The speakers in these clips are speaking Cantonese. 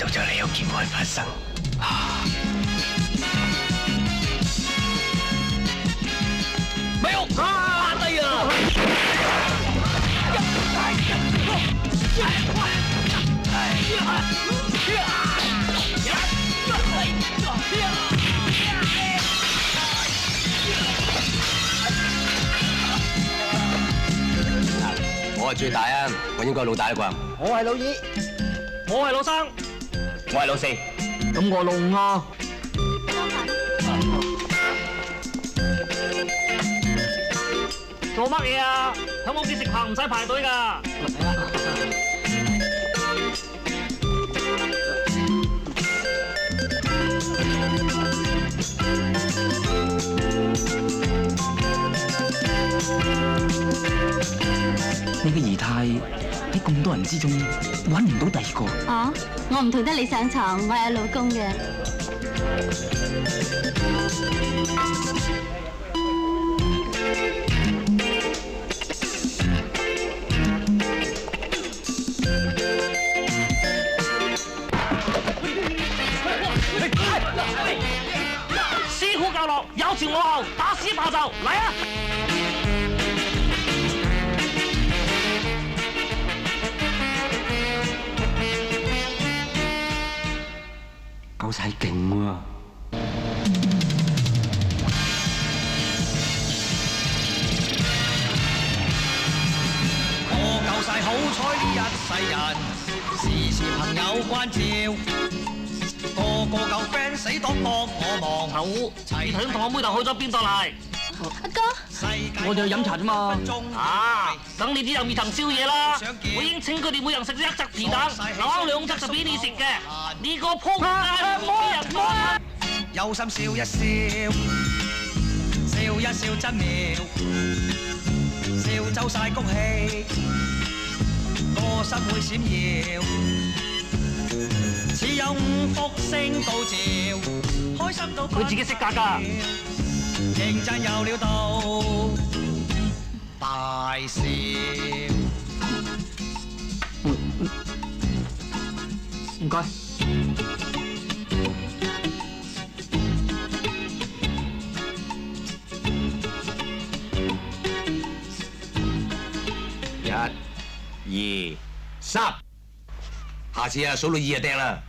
咗你有件案發生。咪喐！趴低啊！我係最大啊，我應該老大啦啩。我係老二，我係老三，我係老四。咁我老五啊。做乜嘢啊？喺屋企食飯唔使排隊㗎。你嘅儀態喺咁多人之中揾唔到第二個。啊！我唔同得你上床，我有老公嘅。師傅教落，有前我後，打死霸就嚟啊！夠晒勁喎！我夠晒好彩呢一世人，時時朋友關照，個個夠 friend 死黨幫我忙。頭，你頭先同我妹頭去咗邊度嚟？阿哥，我哋去飲茶啫嘛。啊，等你啲又未曾宵夜啦！我已經請佢哋每人食咗一隻皮蛋，留翻2隻就俾你食嘅。呢個撲街冇人幫。有心笑一笑，笑一笑真妙，笑走晒谷氣，個心會閃耀，似有5福星高照，開心到佢自己識格㗎。認真有料到大笑。唔該。1、2、3，下次啊數到2就掟啦。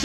上！